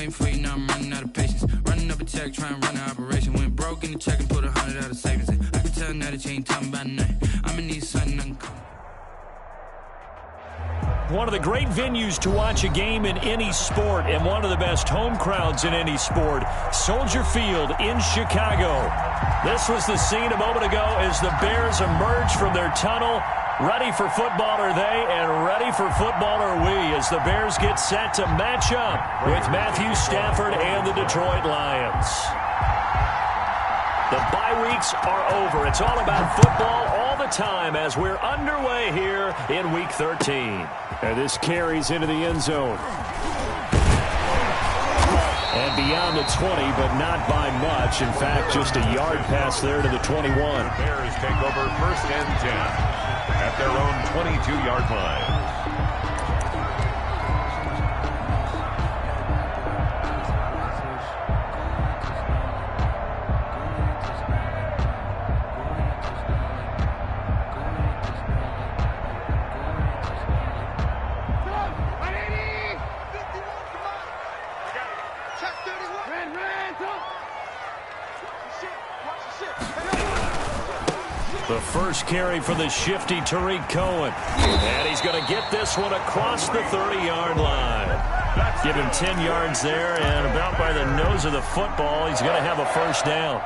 waiting for you, now I'm running out of patience. Running up a check, trying to run an operation. Went broke in the check and put 100 out of savings. I can tell now that you ain't talking about nothing. I'ma need something uncommon. One of the great venues to watch a game in any sport and one of the best home crowds in any sport, Soldier Field in Chicago. This was the scene a moment ago as the Bears emerged from their tunnel. Ready for football are they, and ready for football are we as the Bears get set to match up with Matthew Stafford and the Detroit Lions. The bye weeks are over. It's all about football all the time as we're underway here in Week 13. And this carries into the end zone. And beyond the 20, but not by much. In fact, just a yard pass there to the 21. Bears take over 1st and 10 at their own 22-yard line. The first carry for the shifty Tariq Cohen. And he's going to get this one across the 30-yard line. Give him 10 yards there, and about by the nose of the football, he's going to have a first down.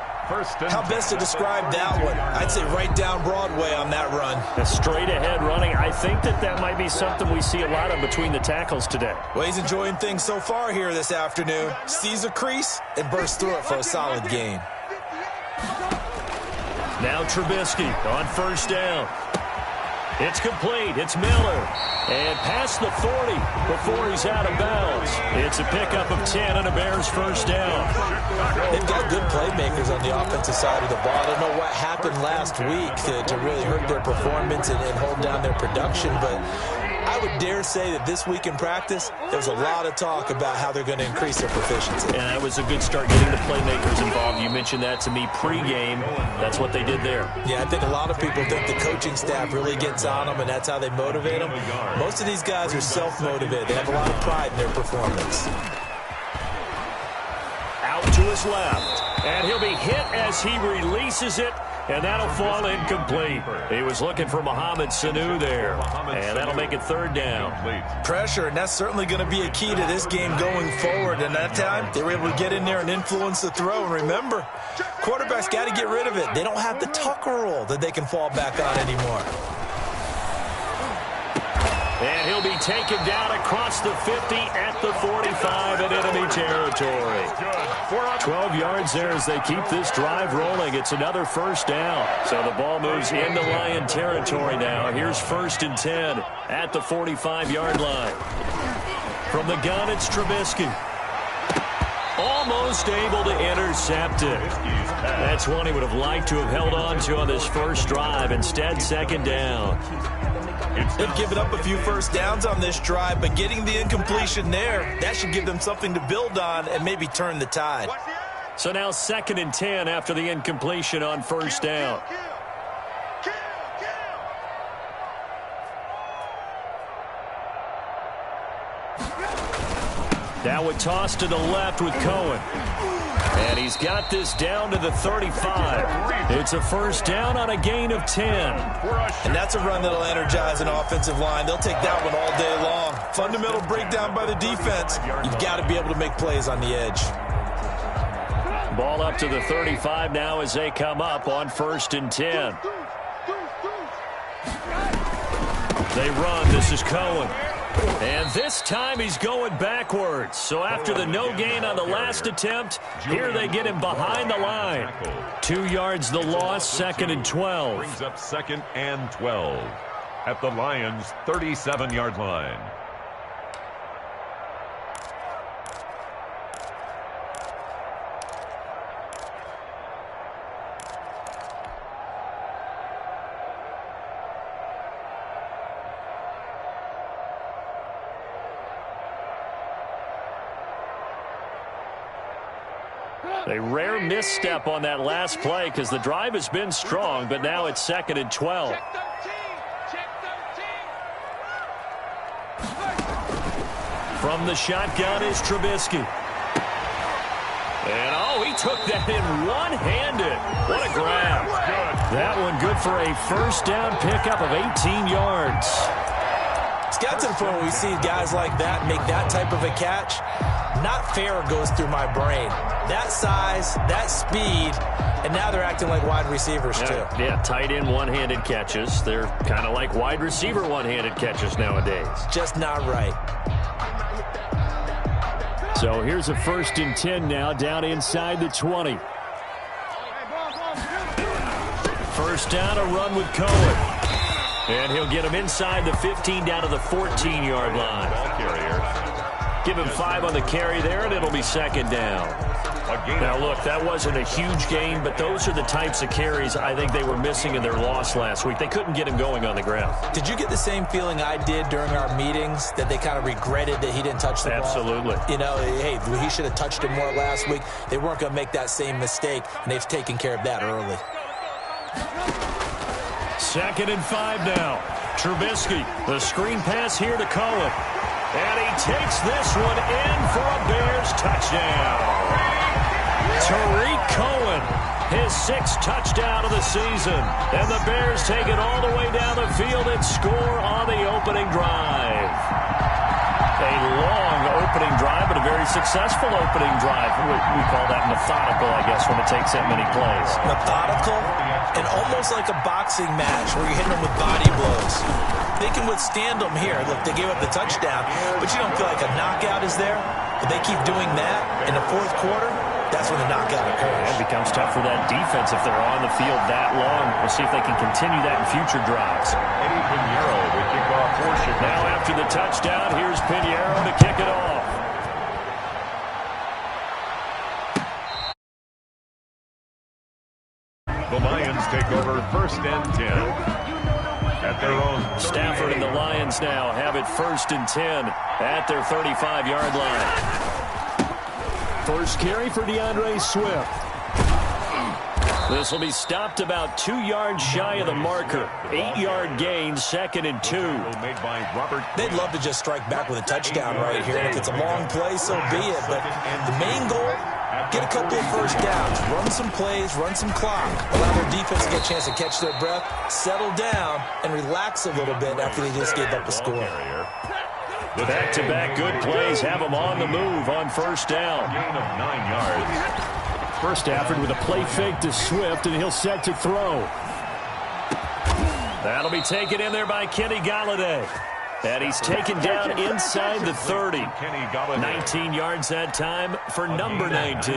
How best to describe that one? I'd say right down Broadway on that run. A straight-ahead running. I think that might be something we see a lot of between the tackles today. Well, he's enjoying things so far here this afternoon. Sees a crease and bursts through it for a solid gain. Now Trubisky on first down. It's complete. It's Miller. And past the 40 before he's out of bounds. It's a pickup of 10 and a Bears first down. They've got good playmakers on the offensive side of the ball. I don't know what happened last week to really hurt their performance and hold down their production, but I would dare say that this week in practice, there was a lot of talk about how they're going to increase their proficiency. And that was a good start getting the playmakers involved. You mentioned that to me pregame. That's what they did there. Yeah, I think a lot of people think the coaching staff really gets on them, and that's how they motivate them. Most of these guys are self-motivated. They have a lot of pride in their performance. Out to his left. And he'll be hit as he releases it. And that'll fall incomplete. He was looking for Mohamed Sanu there. And that'll make it third down. Pressure, and that's certainly going to be a key to this game going forward. And that time, they were able to get in there and influence the throw. And remember, quarterbacks got to get rid of it. They don't have the tucker roll that they can fall back on anymore. And he'll be taken down across the 50 at the 45 in enemy territory. 12 yards there as they keep this drive rolling. It's another first down. So the ball moves into Lion territory now. Here's 1st and 10 at the 45-yard line. From the gun, it's Trubisky. Almost able to intercept it. That's one he would have liked to have held on to on this first drive. Instead, second down. They've given up a few first downs on this drive, but getting the incompletion there, that should give them something to build on and maybe turn the tide. So now 2nd and 10 after the incompletion on first down. Now a toss to the left with Cohen. And he's got this down to the 35. It's a first down on a gain of 10. And that's a run that'll energize an offensive line. They'll take that one all day long. Fundamental breakdown by the defense. You've got to be able to make plays on the edge. Ball up to the 35 now as they come up on 1st and 10. They run. This is Cohen. And this time he's going backwards. So after the no gain on the last attempt, here they get him behind the line. 2 yards the loss, 2nd and 12. Brings up 2nd and 12 at the Lions' 37-yard line. A rare misstep on that last play because the drive has been strong, but now it's 2nd and 12. From the shotgun is Trubisky. And, oh, he took that in one-handed. What a grab. That one good for a first down pickup of 18 yards. It's got to the point where we see guys like that make that type of a catch. Not fair goes through my brain. That size, that speed, and now they're acting like wide receivers too. Yeah, tight end one-handed catches. They're kind of like wide receiver one-handed catches nowadays. Just not right. So here's a 1st and 10 now, down inside the 20. First down, a run with Cohen. And he'll get him inside the 15 down to the 14-yard line. Give him 5 on the carry there, and it'll be 2nd down. Now, look, that wasn't a huge gain, but those are the types of carries I think they were missing in their loss last week. They couldn't get him going on the ground. Did you get the same feeling I did during our meetings, that they kind of regretted that he didn't touch the ball? Absolutely. You know, hey, he should have touched it more last week. They weren't going to make that same mistake, and they've taken care of that early. 2nd and 5 now. Trubisky, the screen pass here to Cohen. And he takes this one in for a Bears touchdown. Tariq Cohen, his 6th touchdown of the season. And the Bears take it all the way down the field and score on the opening drive. A long opening drive, but a very successful opening drive. We call that methodical, I guess, when it takes that many plays. Methodical and almost like a boxing match where you're hitting them with body blows. They can withstand them here. Look, they gave up the touchdown, but you don't feel like a knockout is there. If they keep doing that in the 4th quarter, that's when the knockout occurs. It becomes tough for that defense if they're on the field that long. We'll see if they can continue that in future drives. Now after the touchdown, here's Pinheiro to kick it off. The Lions take over 1st and 10 at their own. Stafford and the Lions now have it 1st and 10 at their 35-yard line. First carry for DeAndre Swift. This will be stopped about 2 yards shy of the marker. 8-yard gain, 2nd and 2. They'd love to just strike back with a touchdown right here. And if it's a long play, so be it. But the main goal, get a couple of first downs, run some plays, run some clock, allow their defense to get a chance to catch their breath, settle down, and relax a little bit after they just gave up the score. Back-to-back good plays have them on the move on 1st down. Gain of 9 yards. First Stafford with a play fake to Swift, and he'll set to throw. That'll be taken in there by Kenny Golladay. And he's taken down inside the 30. 19 yards that time for number 19.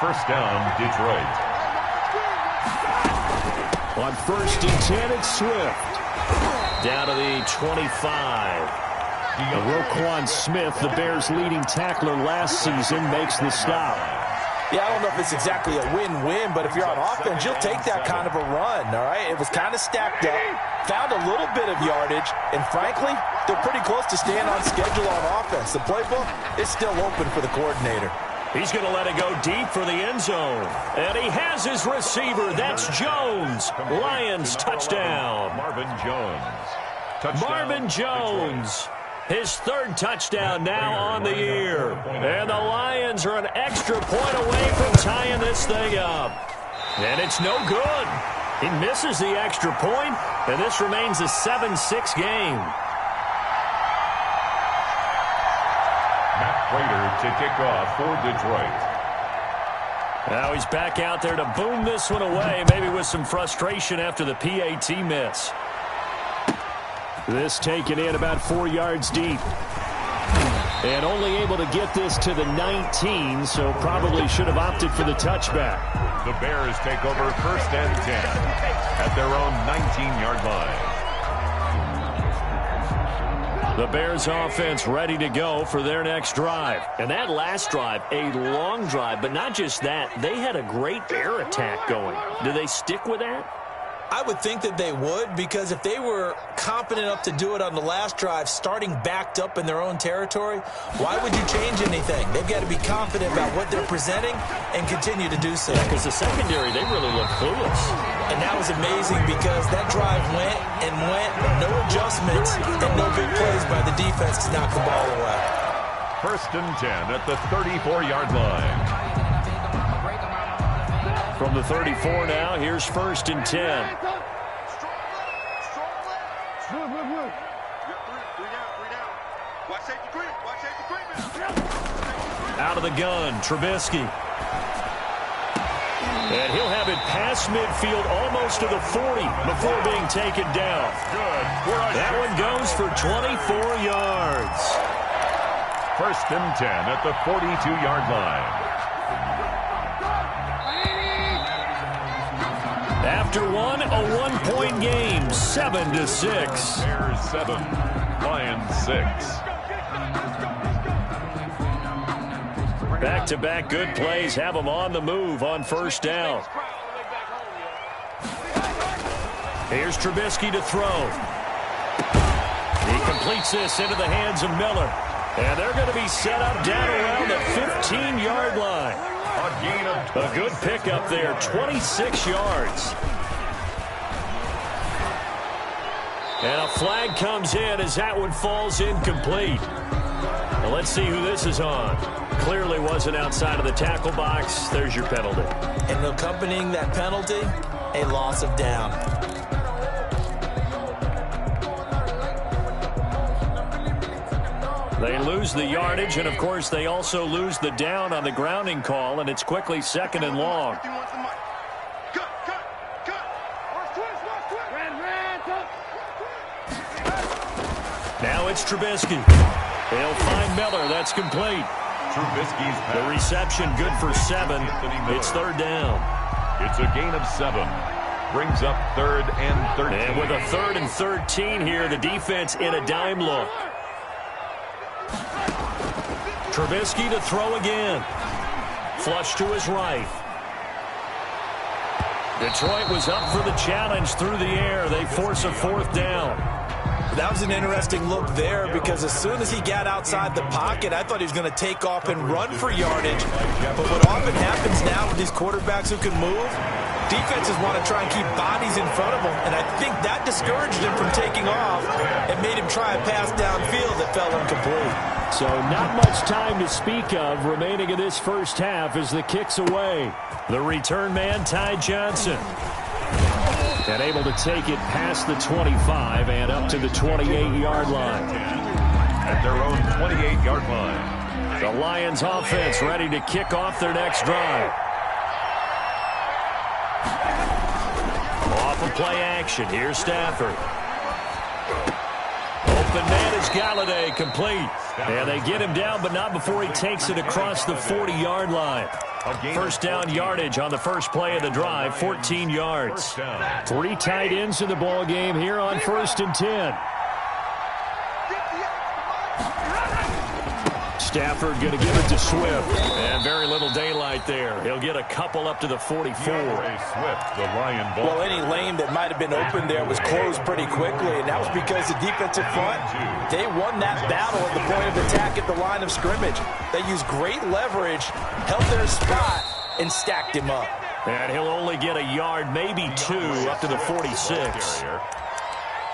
First down, Detroit. On 1st and 10, it's Swift. Down to the 25. Roquan Smith, the Bears' leading tackler last season, makes the stop. Yeah, I don't know if it's exactly a win-win, but if you're on offense, you'll take that kind of a run, all right? It was kind of stacked up, found a little bit of yardage, and frankly, they're pretty close to staying on schedule on offense. The playbook is still open for the coordinator. He's going to let it go deep for the end zone. And he has his receiver. That's Jones. Lions touchdown. Marvin Jones. Marvin Jones. His 3rd touchdown now on the year. And the Lions are an extra point away from tying this thing up. And it's no good. He misses the extra point, and this remains a 7-6 game. Matt Prater to kick off for Detroit. Now he's back out there to boom this one away, maybe with some frustration after the PAT miss. This taken in about 4 yards deep. And only able to get this to the 19, so probably should have opted for the touchback. The Bears take over 1st and 10 at their own 19-yard line. The Bears offense ready to go for their next drive. And that last drive, a long drive, but not just that. They had a great air attack going. Do they stick with that? I would think that they would, because if they were confident enough to do it on the last drive, starting backed up in their own territory, why would you change anything? They've got to be confident about what they're presenting and continue to do so. Because the secondary, they really look clueless. And that was amazing because that drive went and went, no adjustments, and no big plays by the defense to knock the ball away. First and 10 at the 34-yard line. From the 34 now, here's first and 10. Out of the gun, Trubisky. And he'll have it past midfield almost to the 40 before being taken down. That one goes for 24 yards. First and 10 at the 42-yard line. After one, a one-point game, 7-6. Bears 7, Lions 6. Back-to-back good plays have them on the move on first down. Here's Trubisky to throw. He completes this into the hands of Miller. And they're going to be set up down around the 15-yard line. A good pickup there, 26 yards. And a flag comes in as that one falls incomplete. Well, let's see who this is on. Clearly wasn't outside of the tackle box. There's your penalty. And accompanying that penalty, a loss of down. They lose the yardage, and, of course, they also lose the down on the grounding call, and it's quickly second and long. Now it's Trubisky. They'll find Miller. That's complete. Trubisky's pass. The reception good for 7. It's third down. It's a gain of 7. Brings up third and 13. And with a third and 13 here, the defense in a dime look. Trubisky to throw again. Flush to his right. Detroit was up for the challenge through the air. They force a fourth down. That was an interesting look there because as soon as he got outside the pocket, I thought he was going to take off and run for yardage. But what often happens now with these quarterbacks who can move, defenses want to try and keep bodies in front of them, and I think that discouraged him from taking off and made him try a pass downfield that fell incomplete. So not much time to speak of remaining in this first half as the kick's away. The return man, Ty Johnson. And able to take it past the 25 and up to the 28-yard line. At their own 28-yard line. The Lions offense ready to kick off their next drive. Off of play action. Here's Stafford. Open man is Galladay, complete. And they get him down, but not before he takes it across the 40-yard line. First down yardage on the first play of the drive, 14 yards. 3 tight ends in the ball game here on first and 10. Stafford going to give it to Swift. And very little daylight there. He'll get a couple up to the 44. Swift, the Lion ball. Well, any lane that might have been open there was closed pretty quickly, and that was because the defensive front, they won that battle at the point of attack at the line of scrimmage. They used great leverage, held their spot, and stacked him up. And he'll only get a yard, maybe 2, up to the 46.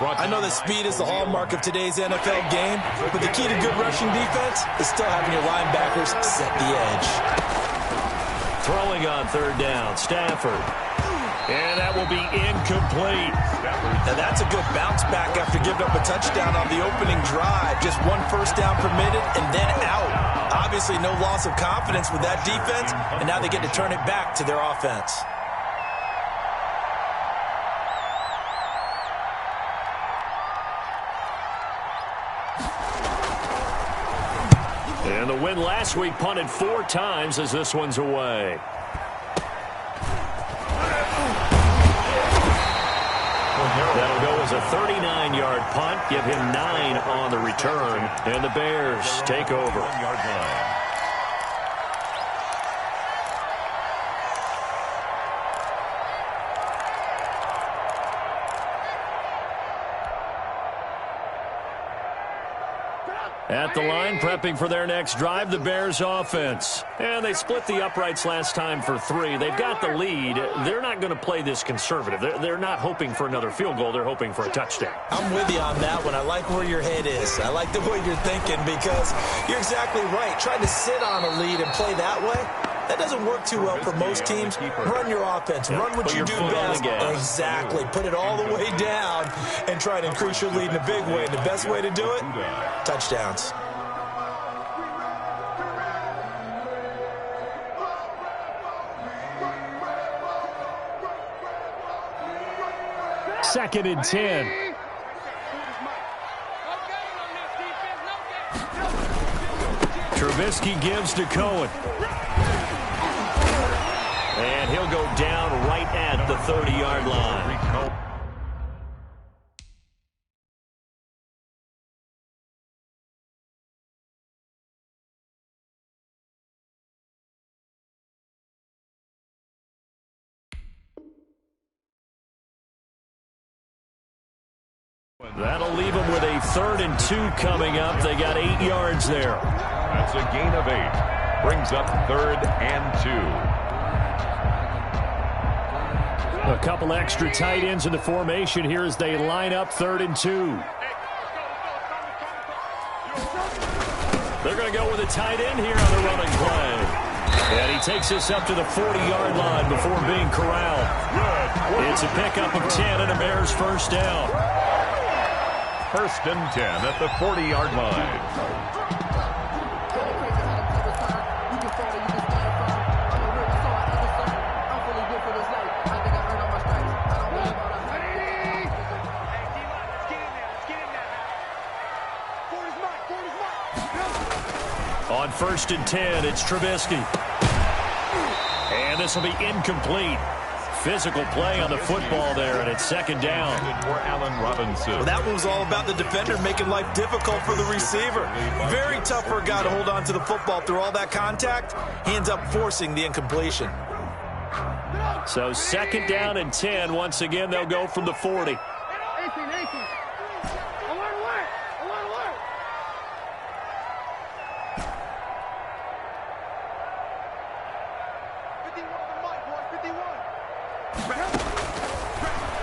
I know that speed is the hallmark of today's NFL game, but the key to good rushing defense is still having your linebackers set the edge. Throwing on third down, Stafford. And that will be incomplete. Now that's a good bounce back after giving up a touchdown on the opening drive. Just 1 first down permitted and then out. Obviously no loss of confidence with that defense, and now they get to turn it back to their offense. And the win last week punted 4 times as this one's away. That'll go as a 39-yard punt. Give him 9 on the return. And the Bears take over. At the line, prepping for their next drive, the Bears offense. And they split the uprights last time for 3. They've got the lead. They're not going to play this conservative. They're not hoping for another field goal. They're hoping for a touchdown. I'm with you on that one. I like where your head is. I like the way you're thinking because you're exactly right. Trying to sit on a lead and play that way, that doesn't work too well for most teams. Run your offense. Run what you do best. Exactly. Put it all the way down and try to increase your lead in a big way. And the best way to do it, touchdowns. Second and 10. Trubisky gives to Cohen. And he'll go down right at the 30-yard line. That'll leave them with a 3rd and 2 coming up. They got 8 yards there. That's a gain of 8. Brings up 3rd and 2. A couple extra tight ends in the formation here as they line up 3rd and 2. They're going to go with a tight end here on the running play. And he takes this up to the 40-yard line before being corralled. It's a pickup of 10 and a Bears first down. 1st and 10 at the 40-yard line. On 1st and 10, it's Trubisky. And this will be incomplete. Physical play on the football there, and it's 2nd down. For Allen Robinson. Well, that one was all about the defender making life difficult for the receiver. Very tough for a guy to hold on to the football through all that contact. He ends up forcing the incompletion. So 2nd down and 10. Once again, they'll go from the 40.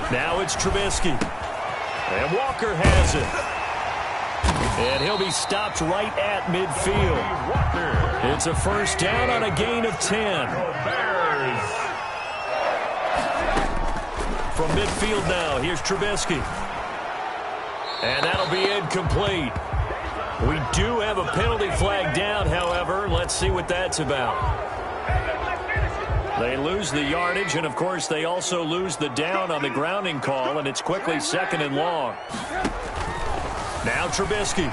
Now it's Trubisky. And Walker has it. And he'll be stopped right at midfield. It's a 1st down on a gain of 10. From midfield now, here's Trubisky. And that'll be incomplete. We do have a penalty flag down, however. Let's see what that's about. They lose the yardage, and, of course, they also lose the down on the grounding call, and it's quickly 2nd and long. Now Trubisky.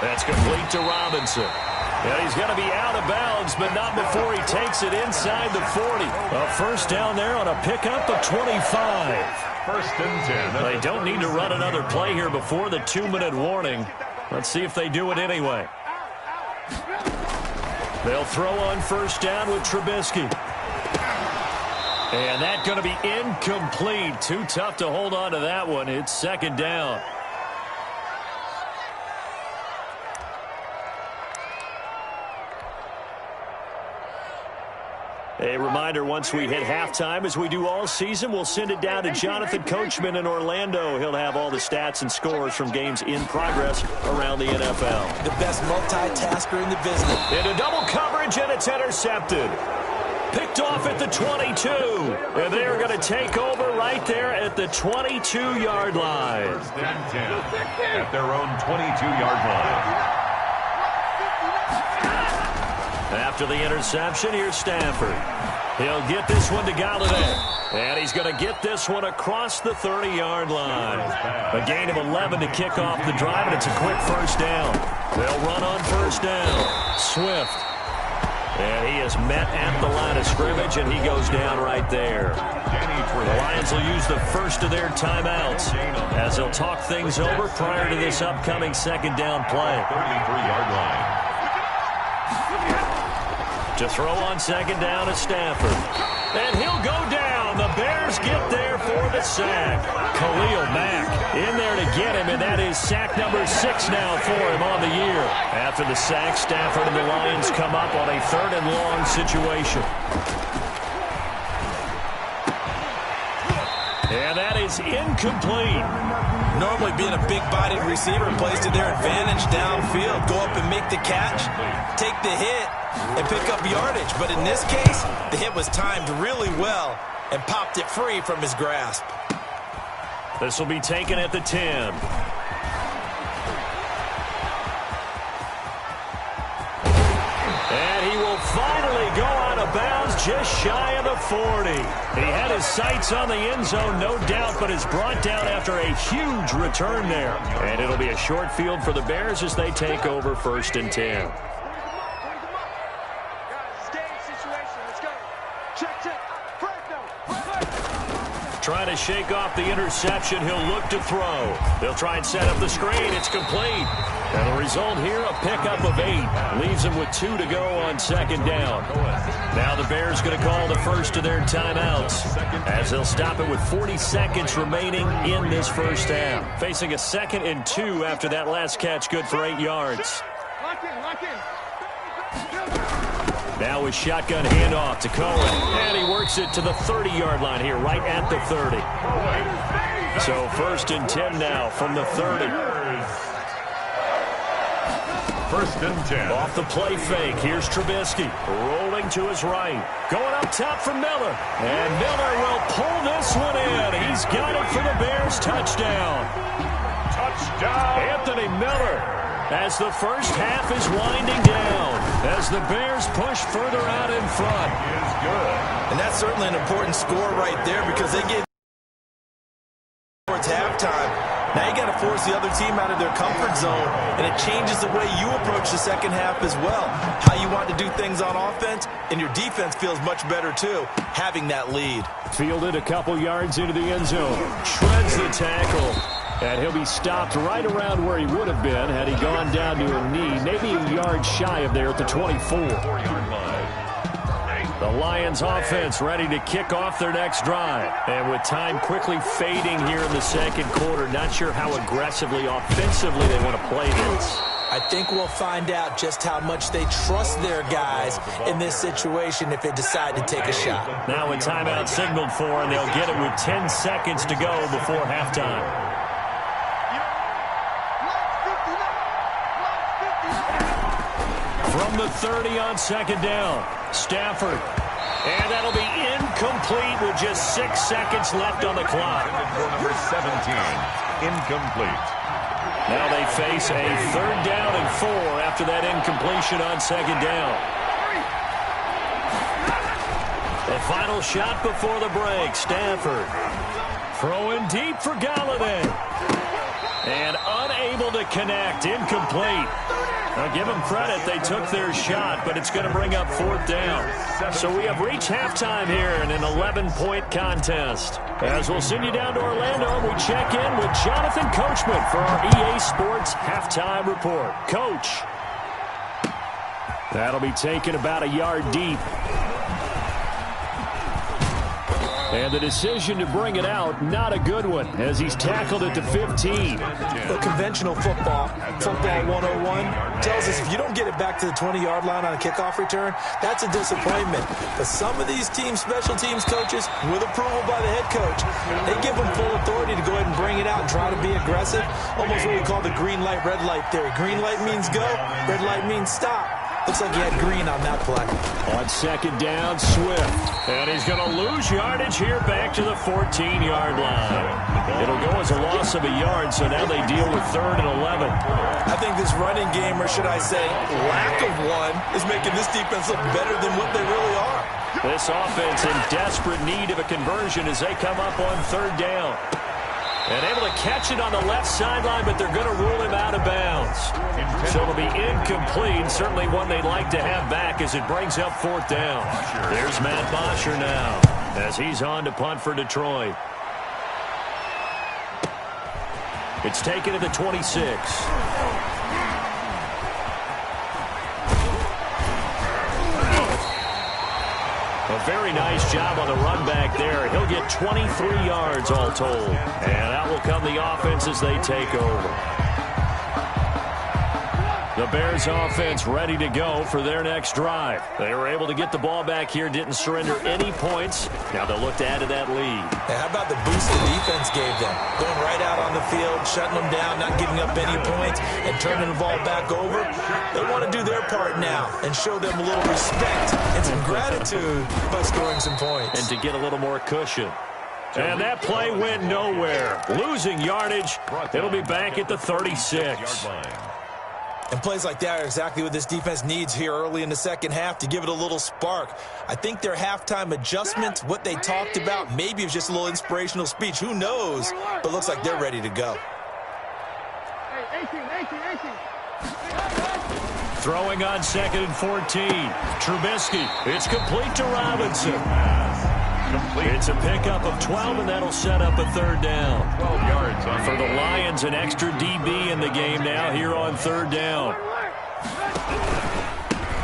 That's complete to Robinson. And he's going to be out of bounds, but not before he takes it inside the 40. A 1st down there on a pickup of 25. 1st and 10. They don't need to run another play here before the 2-minute warning. Let's see if they do it anyway. They'll throw on 1st down with Trubisky. And that's going to be incomplete. Too tough to hold on to that one. It's 2nd down. A reminder, once we hit halftime, as we do all season, we'll send it down to Jonathan Coachman in Orlando. He'll have all the stats and scores from games in progress around the NFL. The best multitasker in the business. Into double coverage, and it's intercepted. Picked off at the 22. And they're going to take over right there at the 22-yard line. 1st and 10 at their own 22-yard line. After the interception, here's Stafford. He'll get this one to Galladay. And he's going to get this one across the 30-yard line. A gain of 11 to kick off the drive, and it's a quick 1st down. They'll run on 1st down. Swift. And he is met at the line of scrimmage, and he goes down right there. The Lions will use the first of their timeouts as they'll talk things over prior to this upcoming 2nd down play. 33-yard line. To throw on 2nd down is Stafford. And he'll go down And the Bears get there for the sack. Khalil Mack in there to get him, and that is sack number 6 now for him on the year. After the sack, Stafford and the Lions come up on a 3rd and long situation. And that is incomplete. Normally being a big-bodied receiver plays to their advantage downfield. Go up and make the catch, take the hit, and pick up yardage. But in this case, the hit was timed really well and popped it free from his grasp. This will be taken at the 10. And he will finally go out of bounds just shy of the 40. He had his sights on the end zone, no doubt, but is brought down after a huge return there. And it'll be a short field for the Bears as they take over 1st and 10. Trying to shake off the interception. He'll look to throw. They'll try and set up the screen. It's complete. And the result here, a pickup of 8. Leaves them with 2 to go on 2nd down. Now the Bears going to call the first of their timeouts as they'll stop it with 40 seconds remaining in this first half. Facing a 2nd and 2 after that last catch, good for 8 yards. Now with shotgun handoff to Cohen. And he works it to the 30-yard line here, right at the 30. So 1st and 10 now from the 30. 1st and 10. Off the play fake. Here's Trubisky. Rolling to his right. Going up top for Miller. And Miller will pull this one in. He's got it for the Bears. Touchdown. Touchdown. Anthony Miller. As the first half is winding down, as the Bears push further out in front. Is good. And that's certainly an important score right there because they get towards halftime. Now you got to force the other team out of their comfort zone, and it changes the way you approach the second half as well. How you want to do things on offense, and your defense feels much better too, having that lead. Fielded a couple yards into the end zone. Shreds the tackle. And he'll be stopped right around where he would have been had he gone down to a knee, maybe a yard shy of there at the 24. The Lions offense ready to kick off their next drive. And with time quickly fading here in the 2nd quarter, not sure how aggressively, offensively they want to play this. I think we'll find out just how much they trust their guys in this situation if they decide to take a shot. Now a timeout signaled for, and they'll get it with 10 seconds to go before halftime. From the 30 on 2nd down, Stafford. And that'll be incomplete with just 6 seconds left on the clock. Number 17, incomplete. Now they face a 3rd down and 4 after that incompletion on 2nd down. The final shot before the break, Stafford. Throwing deep for Galladay. And unable to connect, incomplete. Now, give them credit. They took their shot, but it's going to bring up 4th down. So we have reached halftime here in an 11-point contest. As we'll send you down to Orlando, we check in with Jonathan Coachman for our EA Sports Halftime Report. Coach. That'll be taken about a yard deep. And the decision to bring it out, not a good one, as he's tackled at the 15. The conventional football 101, tells us if you don't get it back to the 20-yard line on a kickoff return, that's a disappointment. But some of these special teams coaches, with approval by the head coach, they give them full authority to go ahead and bring it out and try to be aggressive, almost what we call the green light, red light theory. Green light means go, red light means stop. Looks like he had green on that play. On 2nd down, Swift. And he's going to lose yardage here back to the 14-yard line. It'll go as a loss of a yard, so now they deal with 3rd and 11. I think this running game, or should I say lack of one, is making this defense look better than what they really are. This offense in desperate need of a conversion as they come up on 3rd down. And able to catch it on the left sideline, but they're going to rule him out of bounds. So it'll be incomplete. Certainly one they'd like to have back as it brings up 4th down. There's Matt Bosher now as he's on to punt for Detroit. It's taken at the 26. A A very nice job on the run back there. He'll get 23 yards all told. And out will come the offense as they take over. The Bears offense ready to go for their next drive. They were able to get the ball back here, didn't surrender any points. Now they'll look to add to that lead. Yeah, how about the boost the defense gave them? Going right out on the field, shutting them down, not giving up any points, and turning the ball back over. They want to do their part now and show them a little respect and some gratitude by scoring some points. And to get a little more cushion. And that play went nowhere. Losing yardage. It'll be back at the 36. And plays like that are exactly what this defense needs here early in the second half to give it a little spark. I think their halftime adjustments, what they talked about, maybe it was just a little inspirational speech. Who knows? But looks like they're ready to go. Throwing on 2nd and 14. Trubisky. It's complete to Robinson. It's a pickup of 12, and that'll set up a 3rd down. 12 yards on for the Lions, an extra DB in the game now here on 3rd down.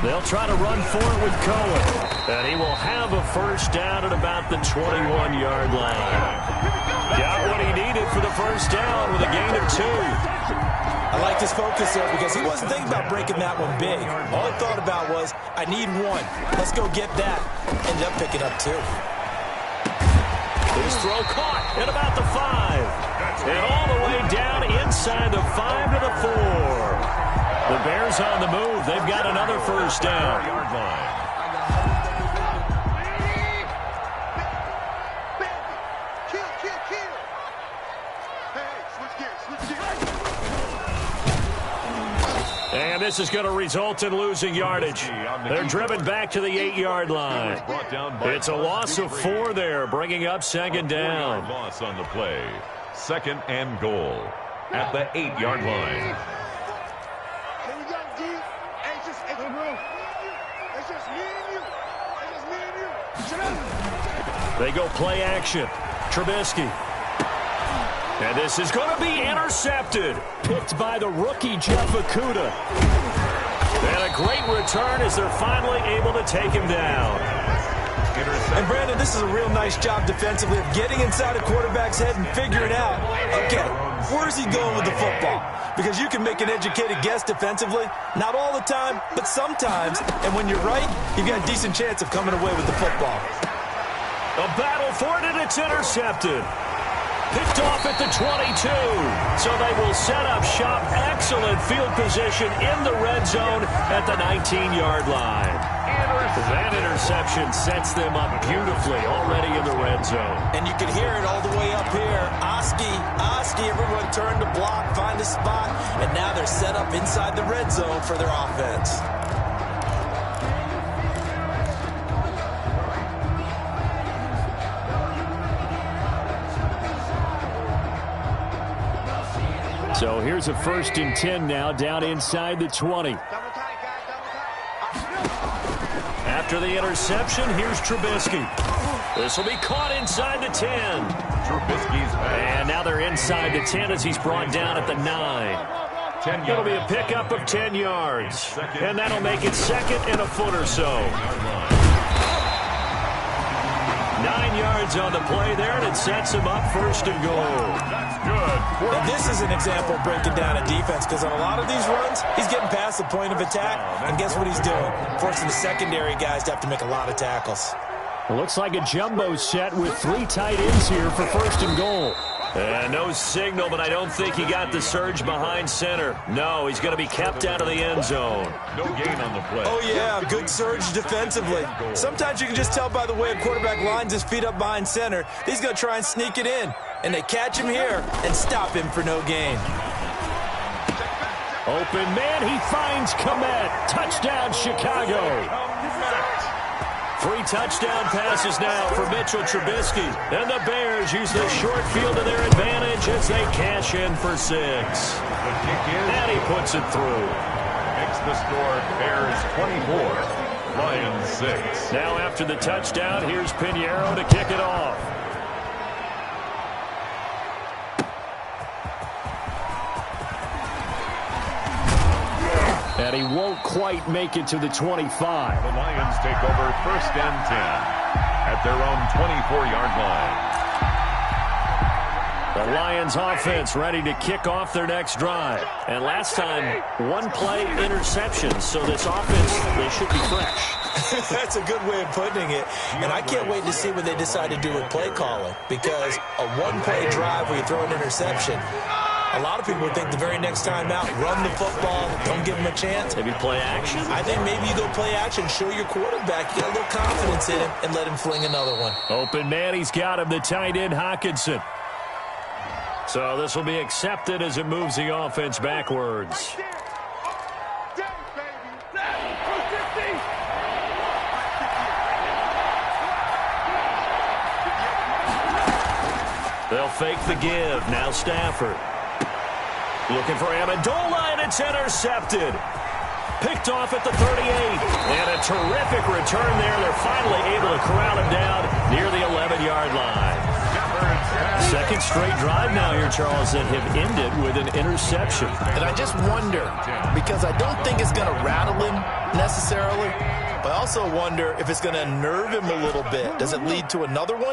They'll try to run for it with Cohen, and he will have a 1st down at about the 21-yard line. Got what he needed for the 1st down with a gain of 2. I like his focus there because he wasn't thinking about breaking that one big. All he thought about was, I need 1. Let's go get that. Ended up picking up 2. His throw caught at about the 5. And all the way down inside the 5 to the 4. The Bears on the move. They've got another 1st down. And this is going to result in losing yardage. They're driven back to the 8-yard line. It's a loss of 4 there, bringing up 2nd down. Loss on the play. 2nd and goal at the 8-yard line. They go play action. Trubisky. And this is going to be intercepted. Picked by the rookie, Jeff Okudah. And a great return as they're finally able to take him down. And, Brandon, this is a real nice job defensively of getting inside a quarterback's head and figuring out, okay, where's he going with the football? Because you can make an educated guess defensively. Not all the time, but sometimes. And when you're right, you've got a decent chance of coming away with the football. A battle for it, and it's intercepted. Picked off at the 22. So they will set up shop. Excellent field position in the red zone at the 19-yard line. That interception sets them up beautifully already in the red zone. And you can hear it all the way up here. Oski, everyone turned to block, find a spot, and now they're set up inside the red zone for their offense. So here's a 1st and 10 now, down inside the 20. After the interception, here's Trubisky. This will be caught inside the 10. Trubisky's back. And now they're inside the 10 as he's brought down at the 9. It'll be a pickup of 10 yards. And that'll make it 2nd and a foot or so. 9 yards on the play there, and it sets him up 1st and goal. That's good. And this is an example of breaking down a defense, because on a lot of these runs, he's getting past the point of attack, and guess what he's doing? Forcing the secondary guys to have to make a lot of tackles. It looks like a jumbo set with 3 tight ends here for 1st and goal. No signal, but I don't think he got the surge behind center. No, he's going to be kept out of the end zone. No gain on the play. Oh, yeah, good surge defensively. Sometimes you can just tell by the way a quarterback lines his feet up behind center. He's going to try and sneak it in. And they catch him here and stop him for no gain. Open man, he finds Komet. Touchdown, Chicago. 3 touchdown passes now for Mitchell Trubisky. And the Bears use the short field to their advantage as they cash in for 6. And he puts it through. Makes the score Bears 24, Lions 6. Now after the touchdown, here's Pinheiro to kick it off. And and he won't quite make it to the 25. The Lions take over 1st and 10 at their own 24-yard line. The Lions offense ready to kick off their next drive. And last time, one-play interception. So this offense, they should be fresh. That's a good way of putting it. And I can't wait to see what they decide to do with play calling. Because a one-play drive where you throw an interception, a lot of people think the very next time out, run the football, don't give him a chance. Maybe play action? I think maybe you go play action, show your quarterback, you get a little confidence in him, and let him fling another one. Open man, he's got him, the tight end, Hockenson. So this will be accepted as it moves the offense backwards. They'll fake the give. Now Stafford. Looking for Amendola, and it's intercepted. Picked off at the 38. And a terrific return there. They're finally able to corral him down near the 11-yard line. Second straight drive now here, Charles, that have ended with an interception. And I just wonder, because I don't think it's going to rattle him necessarily, but I also wonder if it's going to unnerve him a little bit. Does it lead to another one?